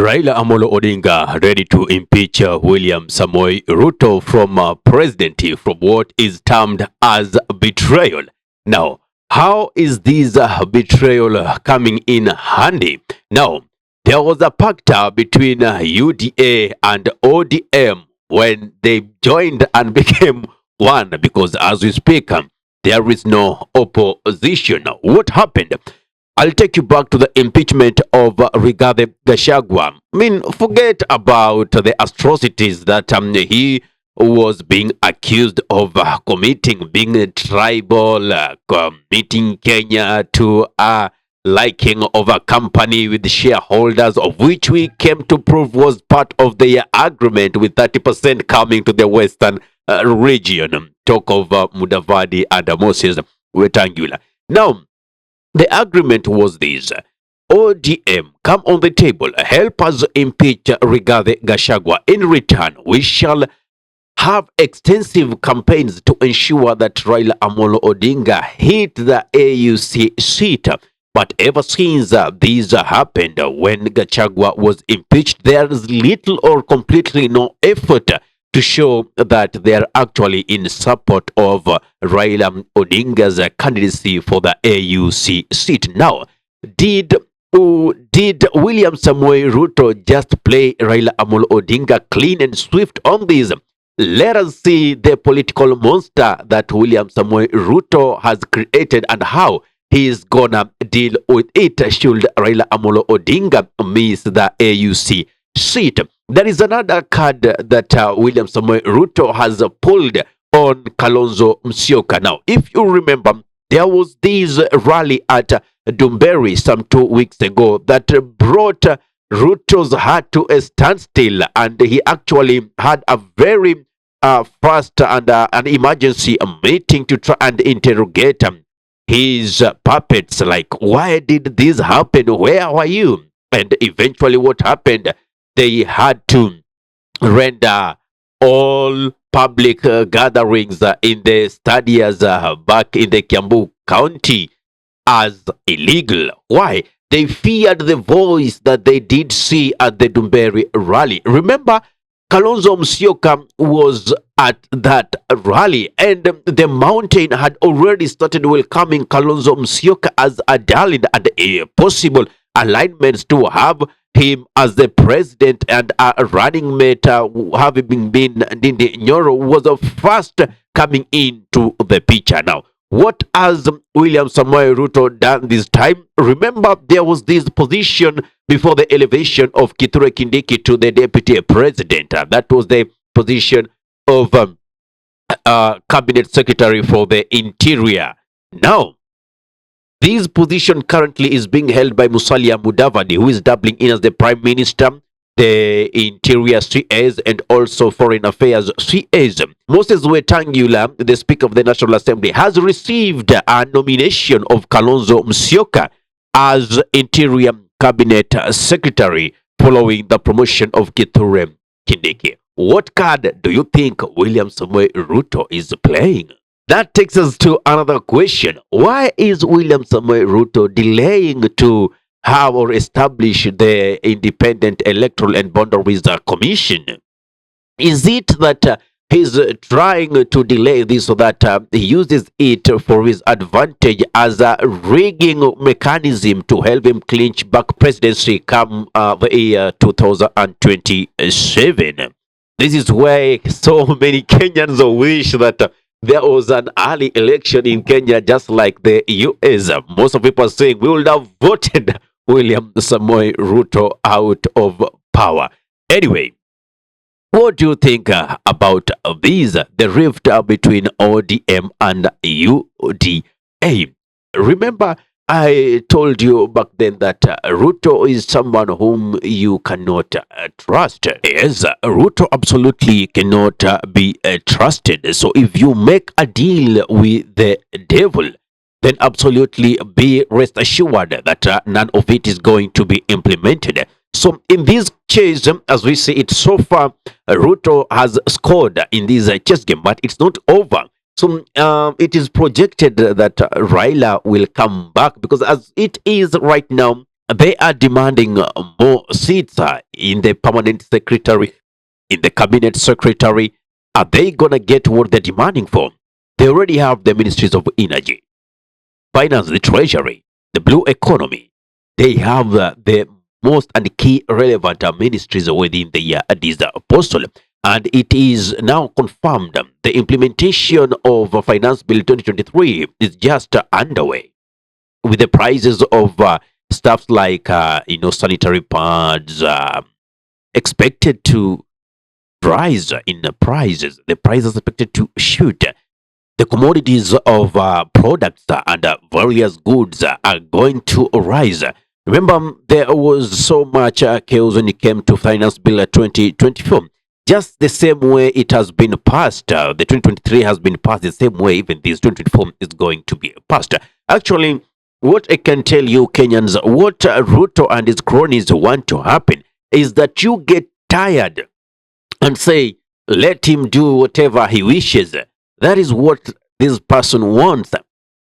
Raila Amolo Odinga ready to impeach William Samoei Ruto from presidency from what is termed as betrayal. Now, how is this betrayal coming in handy? Now, there was a pact between UDA and ODM when they joined and became one because as we speak, there is no opposition. What happened? I'll take you back to the impeachment of Rigathi Gachagua. I mean, forget about the atrocities that he was being accused of committing, being a tribal, committing Kenya to a liking of a company with shareholders, of which we came to prove was part of their agreement with 30% coming to the western region. Talk of Mudavadi and Moses Wetangula. Now, the agreement was this. ODM, come on the table, help us impeach Rigathi Gachagua. In return, we shall have extensive campaigns to ensure that Raila Amolo Odinga hit the AUC seat. But ever since these happened, when Gachagua was impeached, there is little or completely no effort to show that they are actually in support of Raila Odinga's candidacy for the AUC seat. Now, did William Samoei Ruto just play Raila Amolo Odinga clean and swift on this? Let us see the political monster that William Samoei Ruto has created and how he is gonna deal with it should Raila Amolo Odinga miss the AUC seat. There is another card that William Samoei Ruto has pulled on Kalonzo Musyoka. Now, if you remember, there was this rally at Dumberry some 2 weeks ago that brought Ruto's heart to a standstill, and he actually had a very fast and an emergency meeting to try and interrogate his puppets. Like, why did this happen? Where were you? And eventually, what happened? They had to render all public gatherings in the stadiums back in the Kiambu County as illegal. Why? They feared the voice that they did see at the Dumberry rally. Remember, Kalonzo Musyoka was at that rally, and the mountain had already started welcoming Kalonzo Musyoka as a darling and a possible alignments to have him as the president, and a running mate having been Ndindi Nyoro was the first coming into the picture. Now, what has William Samoei Ruto done this time? Remember, there was this position before the elevation of Kithure Kindiki to the deputy president. That was the position of cabinet secretary for the interior. Now, this position currently is being held by Musalia Mudavadi, who is doubling in as the Prime Minister, the Interior CS, and also Foreign Affairs CS. Moses Wetangula, the Speaker of the National Assembly, has received a nomination of Kalonzo Musyoka as Interior Cabinet Secretary following the promotion of Kithure Kindiki. What card do you think William Samoei Ruto is playing? That takes us to another question. Why is William Samoei Ruto delaying to have or establish the Independent Electoral and Boundaries Commission? Is it that he's trying to delay this so that he uses it for his advantage as a rigging mechanism to help him clinch back presidency come the year 2027? This is why so many Kenyans wish that there was an early election in Kenya, just like the US. Most of people are saying we would have voted William Samoei Ruto out of power. Anyway, what do you think about these? The rift between ODM and UDA. Remember, I told you back then that Ruto is someone whom you cannot trust. Yes, Ruto absolutely cannot be trusted. So if you make a deal with the devil, then absolutely be rest assured that none of it is going to be implemented. So in this chase, as we see it so far, Ruto has scored in this chess game, but it's not over. So it is projected that Raila will come back because as it is right now, They are demanding more seats in the permanent secretary, in the cabinet secretary. Are they gonna get what they're demanding for? They already have the ministries of energy, finance, the treasury, the blue economy. They have the most and key relevant ministries within the this apostle. And it is now confirmed the implementation of Finance Bill 2023 is just underway, with the prices of stuff like sanitary pads expected to rise in the prices. The prices expected to shoot. The commodities of products and various goods are going to rise. Remember, there was so much chaos when it came to Finance Bill 2024. Just the same way it has been passed, the 2023 has been passed the same way, even this 2024 is going to be passed. Actually, what I can tell you, Kenyans, what Ruto and his cronies want to happen is that you get tired and say, let him do whatever he wishes. That is what this person wants.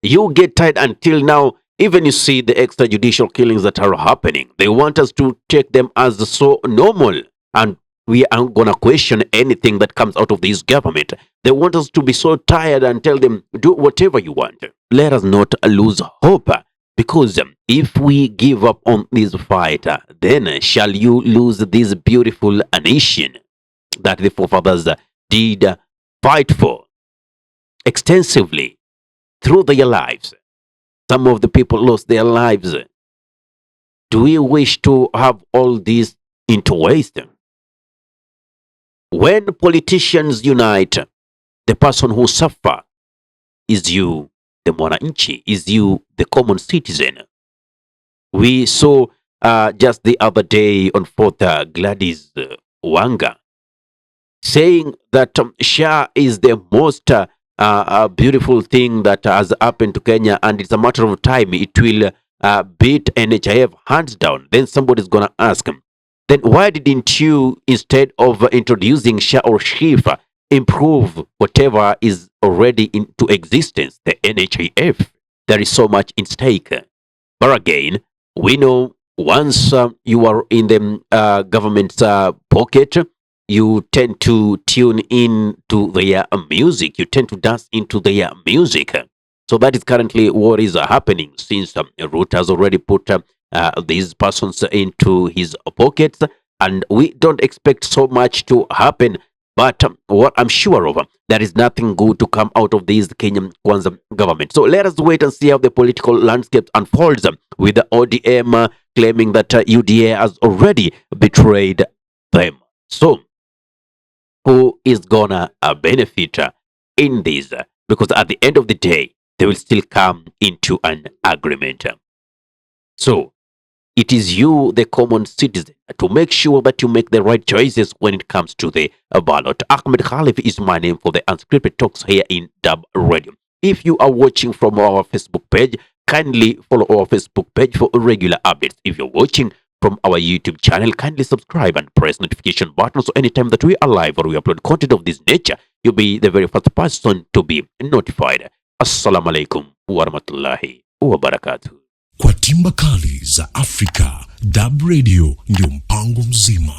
You get tired until now. Even you see the extrajudicial killings that are happening. They want us to take them as so normal. And we aren't going to question anything that comes out of this government. They want us to be so tired and tell them, do whatever you want. Let us not lose hope. Because if we give up on this fight, then shall you lose this beautiful nation that the forefathers did fight for extensively through their lives. Some of the people lost their lives. Do we wish to have all this into waste? When politicians unite, the person who suffer is you, the mwananchi, is you, the common citizen. We saw just the other day on 4th Gladys Wanga saying that SHA is the most beautiful thing that has happened to Kenya, and it's a matter of time it will beat NHIF hands down. Then somebody's gonna ask him, then why didn't you, instead of introducing SHA or SHIF, improve whatever is already into existence, the NHIF? There is so much in stake. But again, we know once you are in the government's pocket, you tend to tune in to their music. You tend to dance into their music. So that is currently what is happening, since Ruto has already put these persons into his pockets, and we don't expect so much to happen. But what I'm sure of, there is nothing good to come out of this Kenyan Kwanza government. So let us wait and see how the political landscape unfolds, with the ODM claiming that UDA has already betrayed them. So who is gonna benefit in this? Because at the end of the day, they will still come into an agreement. So it is you, the common citizen, to make sure that you make the right choices when it comes to the ballot. Ahmed Khalif is my name for the Unscripted Talks here in DURB Radio. If you are watching from our Facebook page, kindly follow our Facebook page for regular updates. If you're watching from our YouTube channel, kindly subscribe and press notification button, so anytime that we are live or we upload content of this nature, you'll be the very first person to be notified. Assalamu alaikum warahmatullahi wabarakatuh. Kwa timba kali za Afrika, DURB Radio ndio mpango mzima.